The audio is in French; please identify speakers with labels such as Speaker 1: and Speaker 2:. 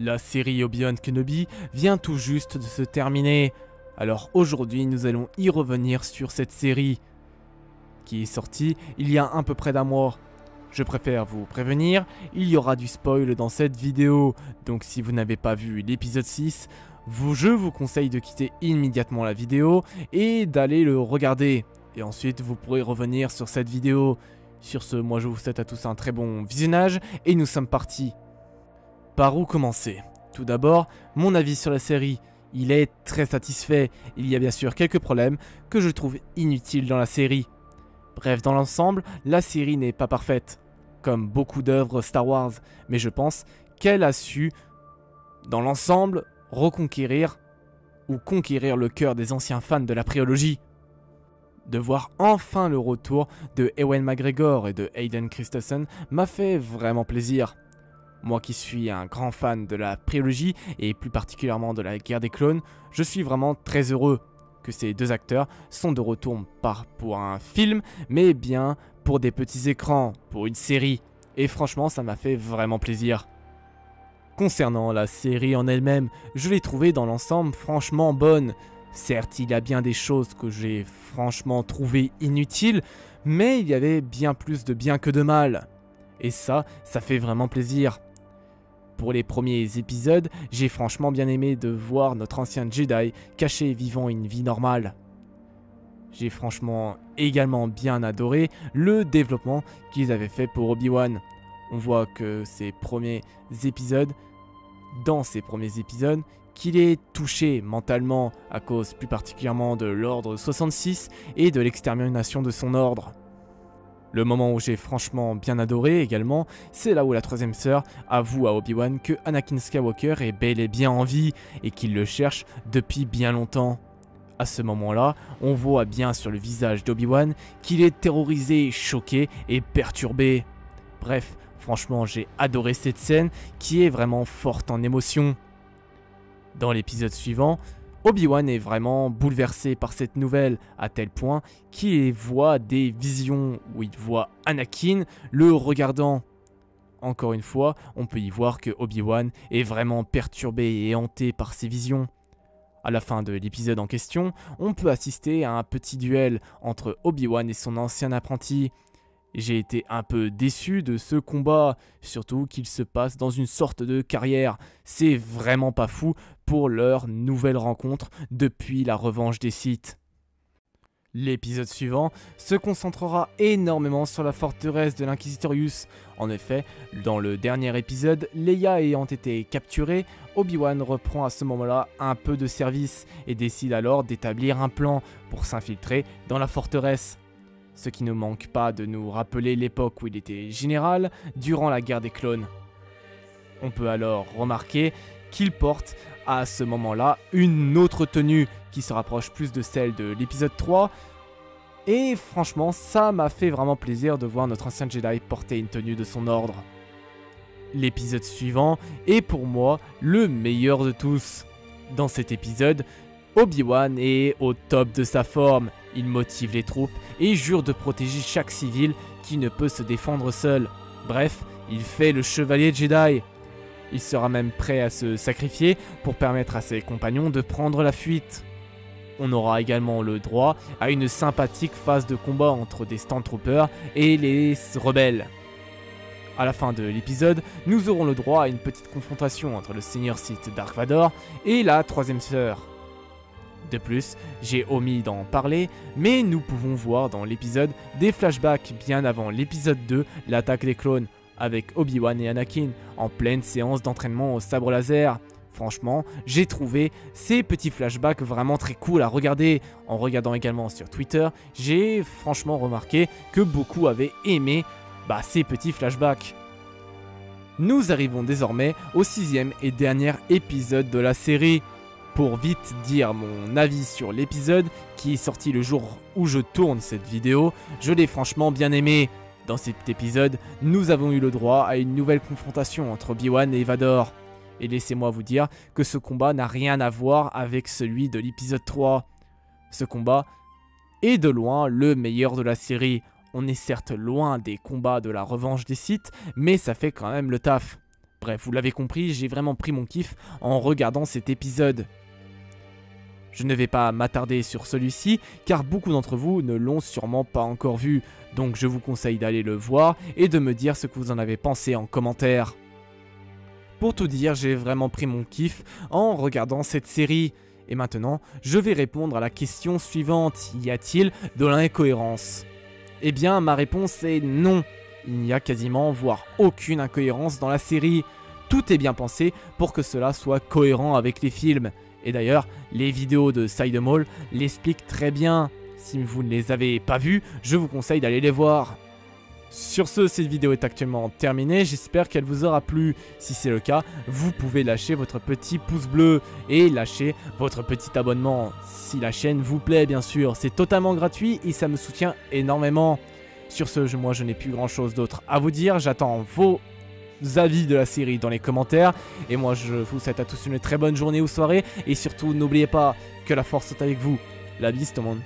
Speaker 1: La série Obi-Wan Kenobi vient tout juste de se terminer, alors aujourd'hui nous allons y revenir sur cette série, qui est sortie il y a à peu près d'un mois. Je préfère vous prévenir, il y aura du spoil dans cette vidéo, donc si vous n'avez pas vu l'épisode 6, je vous conseille de quitter immédiatement la vidéo et d'aller le regarder. Et ensuite vous pourrez revenir sur cette vidéo. Sur ce, moi je vous souhaite à tous un très bon visionnage et nous sommes partis. Par où commencer? Tout d'abord, mon avis sur la série. Il est très satisfait, il y a bien sûr quelques problèmes que je trouve inutiles dans la série. Bref, dans l'ensemble, la série n'est pas parfaite, comme beaucoup d'œuvres Star Wars, mais je pense qu'elle a su, dans l'ensemble, reconquérir ou conquérir le cœur des anciens fans de la prélogie. De voir enfin le retour de Ewan McGregor et de Hayden Christensen m'a fait vraiment plaisir. Moi qui suis un grand fan de la prélogie et plus particulièrement de la guerre des clones, je suis vraiment très heureux que ces deux acteurs sont de retour pas pour un film, mais bien pour des petits écrans, pour une série. Et franchement, ça m'a fait vraiment plaisir. Concernant la série en elle-même, je l'ai trouvée dans l'ensemble franchement bonne. Certes, il y a bien des choses que j'ai franchement trouvées inutiles, mais il y avait bien plus de bien que de mal. Et ça fait vraiment plaisir. Pour les premiers épisodes, j'ai franchement bien aimé de voir notre ancien Jedi caché et vivant une vie normale. J'ai franchement également bien adoré le développement qu'ils avaient fait pour Obi-Wan. On voit que dans ces premiers épisodes, qu'il est touché mentalement à cause plus particulièrement de l'ordre 66 et de l'extermination de son ordre. Le moment où j'ai franchement bien adoré également, c'est là où la troisième sœur avoue à Obi-Wan que Anakin Skywalker est bel et bien en vie et qu'il le cherche depuis bien longtemps. À ce moment-là, on voit bien sur le visage d'Obi-Wan qu'il est terrorisé, choqué et perturbé. Bref, franchement j'ai adoré cette scène qui est vraiment forte en émotion. Dans l'épisode suivant, Obi-Wan est vraiment bouleversé par cette nouvelle, à tel point qu'il voit des visions où il voit Anakin le regardant. Encore une fois, on peut y voir que Obi-Wan est vraiment perturbé et hanté par ces visions. À la fin de l'épisode en question, on peut assister à un petit duel entre Obi-Wan et son ancien apprenti. J'ai été un peu déçu de ce combat, surtout qu'il se passe dans une sorte de carrière. C'est vraiment pas fou pour leur nouvelle rencontre depuis la revanche des Sith. L'épisode suivant se concentrera énormément sur la forteresse de l'Inquisitorius. En effet, dans le dernier épisode, Leia ayant été capturée, Obi-Wan reprend à ce moment-là un peu de service et décide alors d'établir un plan pour s'infiltrer dans la forteresse. Ce qui ne manque pas de nous rappeler l'époque où il était général durant la guerre des clones. On peut alors remarquer qu'il porte à ce moment-là une autre tenue qui se rapproche plus de celle de l'épisode 3. Et franchement, ça m'a fait vraiment plaisir de voir notre ancien Jedi porter une tenue de son ordre. L'épisode suivant est pour moi le meilleur de tous. Dans cet épisode, Obi-Wan est au top de sa forme, il motive les troupes et jure de protéger chaque civil qui ne peut se défendre seul. Bref, il fait le chevalier Jedi. Il sera même prêt à se sacrifier pour permettre à ses compagnons de prendre la fuite. On aura également le droit à une sympathique phase de combat entre des Stormtroopers et les rebelles. À la fin de l'épisode, nous aurons le droit à une petite confrontation entre le Seigneur Sith Dark Vador et la troisième sœur. De plus, j'ai omis d'en parler, mais nous pouvons voir dans l'épisode des flashbacks bien avant l'épisode 2, l'attaque des clones, avec Obi-Wan et Anakin en pleine séance d'entraînement au sabre laser. Franchement, j'ai trouvé ces petits flashbacks vraiment très cool à regarder. En regardant également sur Twitter, j'ai franchement remarqué que beaucoup avaient aimé ces petits flashbacks. Nous arrivons désormais au 6e et dernier épisode de la série. Pour vite dire mon avis sur l'épisode, qui est sorti le jour où je tourne cette vidéo, je l'ai franchement bien aimé. Dans cet épisode, nous avons eu le droit à une nouvelle confrontation entre Obi-Wan et Vador. Et laissez-moi vous dire que ce combat n'a rien à voir avec celui de l'épisode 3. Ce combat est de loin le meilleur de la série. On est certes loin des combats de la revanche des Sith, mais ça fait quand même le taf. Bref, vous l'avez compris, j'ai vraiment pris mon kiff en regardant cet épisode. Je ne vais pas m'attarder sur celui-ci, car beaucoup d'entre vous ne l'ont sûrement pas encore vu, donc je vous conseille d'aller le voir et de me dire ce que vous en avez pensé en commentaire. Pour tout dire, j'ai vraiment pris mon kiff en regardant cette série. Et maintenant, je vais répondre à la question suivante, y a-t-il de l'incohérence ? Eh bien, ma réponse est non. Il n'y a quasiment, voire aucune incohérence dans la série. Tout est bien pensé pour que cela soit cohérent avec les films. Et d'ailleurs, les vidéos de Sidemall l'expliquent très bien. Si vous ne les avez pas vues, je vous conseille d'aller les voir. Sur ce, cette vidéo est actuellement terminée, j'espère qu'elle vous aura plu. Si c'est le cas, vous pouvez lâcher votre petit pouce bleu et lâcher votre petit abonnement. Si la chaîne vous plaît, bien sûr, c'est totalement gratuit et ça me soutient énormément. Sur ce, moi je n'ai plus grand chose d'autre à vous dire, j'attends vos avis de la série dans les commentaires. Et moi je vous souhaite à tous une très bonne journée ou soirée. Et surtout, n'oubliez pas que la force est avec vous. La bise tout le monde.